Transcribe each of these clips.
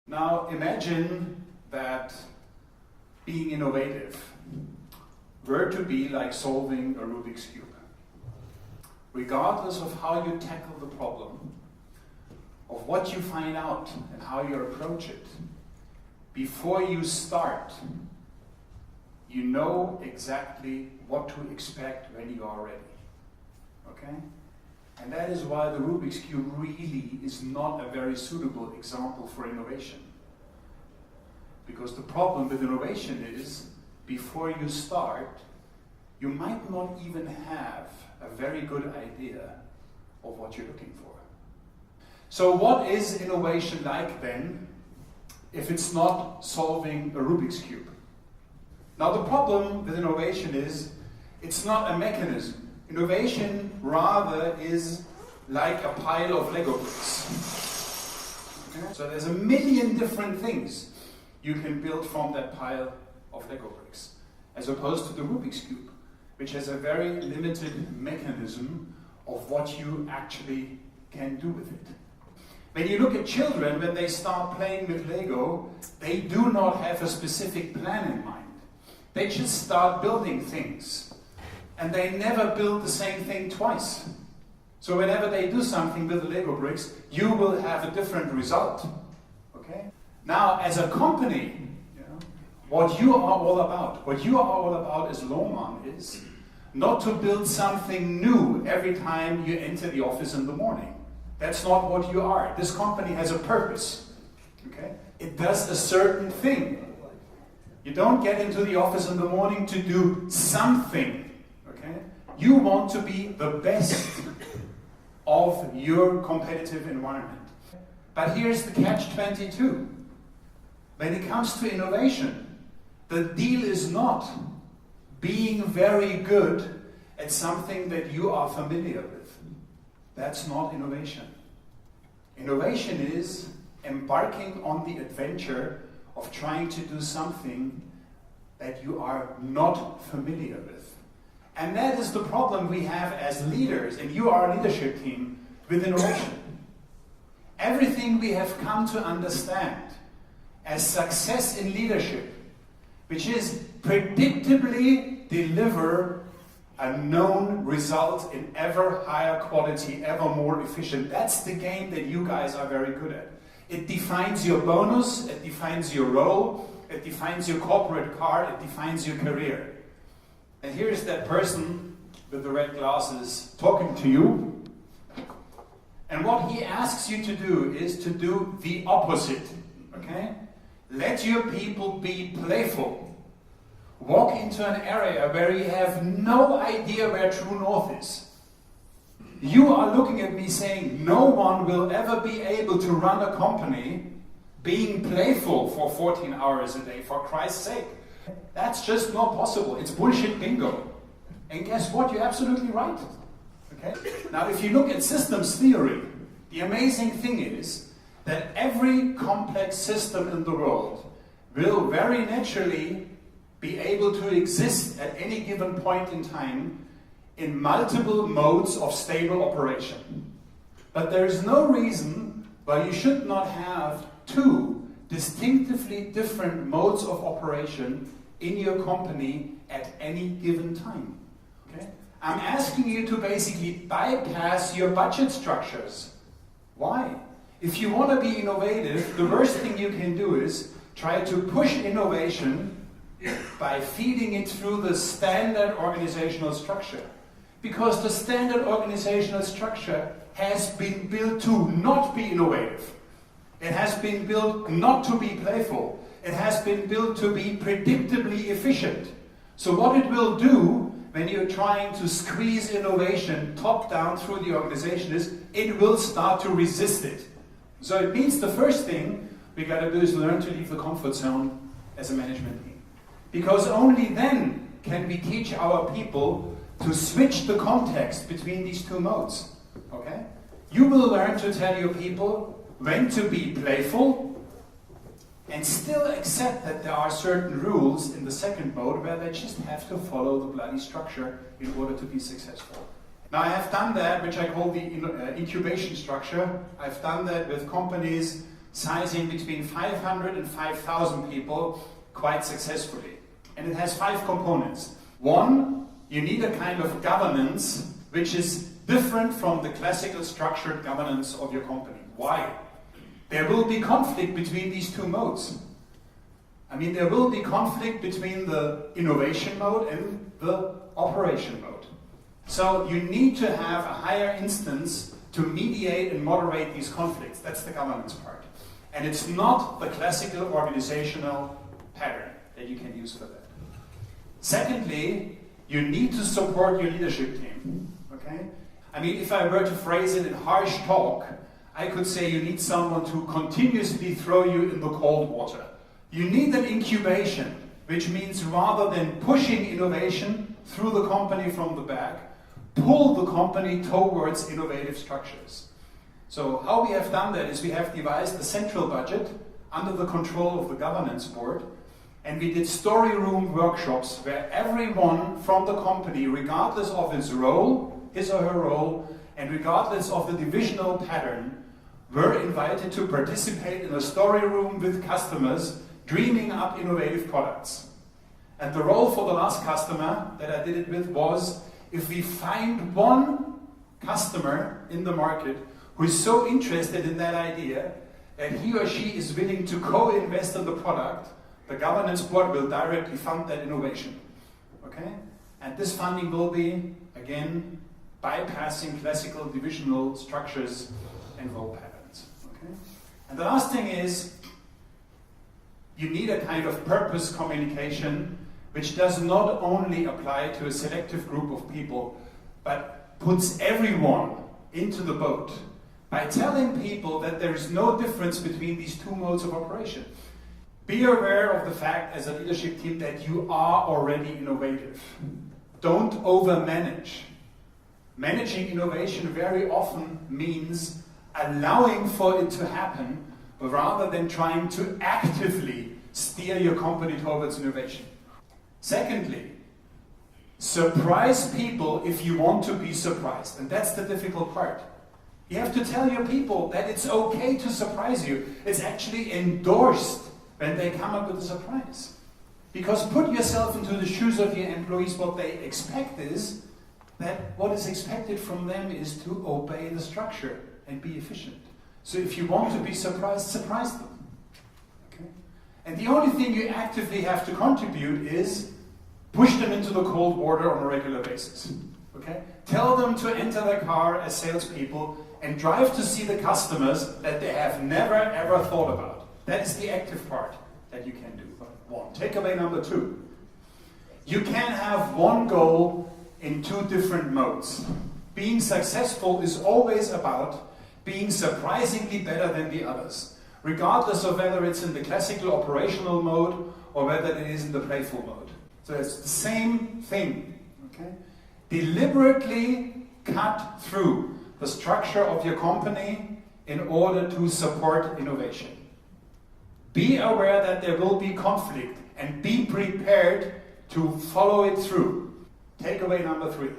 Now imagine that being innovative were to be like solving a Rubik's Cube. Regardless of how you tackle the problem, of what you find out and how you approach it, before you start, you know exactly what to expect when you are ready. Okay? And that is why the Rubik's Cube really is not a very suitable example for innovation. Because the problem with innovation is, before you start, you might not even have a very good idea of what you're looking for. So what is innovation like then, if it's not solving a Rubik's Cube? Now the problem with innovation is, it's not a mechanism. Innovation rather is like a pile of Lego bricks. Okay? So there's a million different things you can build from that pile of Lego bricks, as opposed to the Rubik's Cube, which has a very limited mechanism of what you actually can do with it. When you look at children, when they start playing with Lego, they do not have a specific plan in mind. They just start building things. And they never build the same thing twice. So whenever they do something with the Lego bricks, you will have a different result. Okay? Now, as a company, what you are all about as Lohmann is not to build something new every time you enter the office in the morning. That's not what you are. This company has a purpose. Okay? It does a certain thing. You don't get into the office in the morning to do something. Okay? You want to be the best of your competitive environment. But here's the catch-22. When it comes to innovation, the deal is not being very good at something that you are familiar with. That's not innovation. Innovation is embarking on the adventure of trying to do something that you are not familiar with. And that is the problem we have as leaders, and you are a leadership team, with innovation. Everything we have come to understand as success in leadership, which is predictably deliver a known result in ever higher quality, ever more efficient. That's the game that you guys are very good at. It defines your bonus, it defines your role, it defines your corporate card, it defines your career. And here is that person with the red glasses talking to you. And what he asks you to do is to do the opposite. Okay? Let your people be playful. Walk into an area where you have no idea where true north is. You are looking at me saying, no one will ever be able to run a company being playful for 14 hours a day, for Christ's sake. That's just not possible. It's bullshit bingo. And guess what? You're absolutely right. Okay? Now, if you look at systems theory, the amazing thing is that every complex system in the world will very naturally be able to exist at any given point in time in multiple modes of stable operation. But there is no reason why you should not have two distinctively different modes of operation in your company at any given time. Okay? I'm asking you to basically bypass your budget structures. Why? If you want to be innovative, the worst thing you can do is try to push innovation by feeding it through the standard organizational structure. Because the standard organizational structure has been built to not be innovative. It has been built not to be playful. It has been built to be predictably efficient. So what it will do when you're trying to squeeze innovation top down through the organization is it will start to resist it. So it means the first thing we got to do is learn to leave the comfort zone as a management team. Because only then can we teach our people to switch the context between these two modes. Okay? You will learn to tell your people when to be playful and still accept that there are certain rules in the second mode where they just have to follow the bloody structure in order to be successful. Now I have done that, which I call the incubation structure. I've done that with companies sizing between 500 and 5,000 people quite successfully. And it has 5 components. One, you need a kind of governance which is different from the classical structured governance of your company. Why? There will be conflict between these two modes. I mean, there will be conflict between the innovation mode and the operation mode. So you need to have a higher instance to mediate and moderate these conflicts. That's the governance part. And it's not the classical organizational pattern that you can use for that. Secondly, you need to support your leadership team. Okay? I mean, if I were to phrase it in harsh talk, I could say you need someone to continuously throw you in the cold water. You need an incubation, which means rather than pushing innovation through the company from the back, pull the company towards innovative structures. So how we have done that is we have devised a central budget under the control of the governance board, and we did story room workshops where everyone from the company, regardless of his role, his or her role, and regardless of the divisional pattern, were invited to participate in a story room with customers dreaming up innovative products. And the role for the last customer that I did it with was, if we find one customer in the market who is so interested in that idea that he or she is willing to co-invest in the product, the governance board will directly fund that innovation. Okay? And this funding will be, again, bypassing classical divisional structures and role patterns. Okay? And the last thing is, you need a kind of purpose communication which does not only apply to a selective group of people, but puts everyone into the boat by telling people that there is no difference between these two modes of operation. Be aware of the fact as a leadership team that you are already innovative. Don't overmanage. Managing innovation very often means allowing for it to happen rather than trying to actively steer your company towards innovation. Secondly, surprise people if you want to be surprised. And that's the difficult part. You have to tell your people that it's okay to surprise you. It's actually endorsed when they come up with a surprise. Because put yourself into the shoes of your employees. What they expect is that what is expected from them is to obey the structure and be efficient. So if you want to be surprised, surprise them. Okay? And the only thing you actively have to contribute is push them into the cold water on a regular basis. Okay? Tell them to enter their car as salespeople and drive to see the customers that they have never ever thought about. That is the active part that you can do. One. Takeaway number 2. You can have one goal in 2 different modes. Being successful is always about being surprisingly better than the others, regardless of whether it's in the classical operational mode or whether it is in the playful mode. So it's the same thing. Okay? Deliberately cut through the structure of your company in order to support innovation. Be aware that there will be conflict and be prepared to follow it through. Takeaway number 3.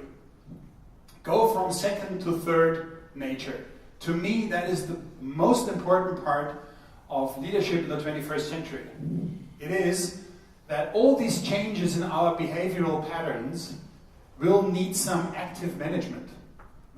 Go from second to third nature. To me, that is the most important part of leadership in the 21st century. It is that all these changes in our behavioral patterns will need some active management.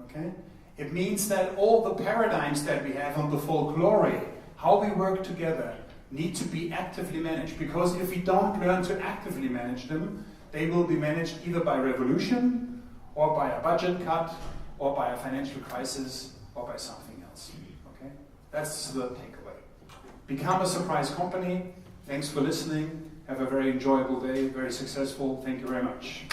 Okay? It means that all the paradigms that we have on the folklore, how we work together, need to be actively managed. Because if we don't learn to actively manage them, they will be managed either by revolution, or by a budget cut, or by a financial crisis, or by something else. Okay? That's the takeaway. Become a surprise company. Thanks for listening. Have a very enjoyable day, very successful. Thank you very much.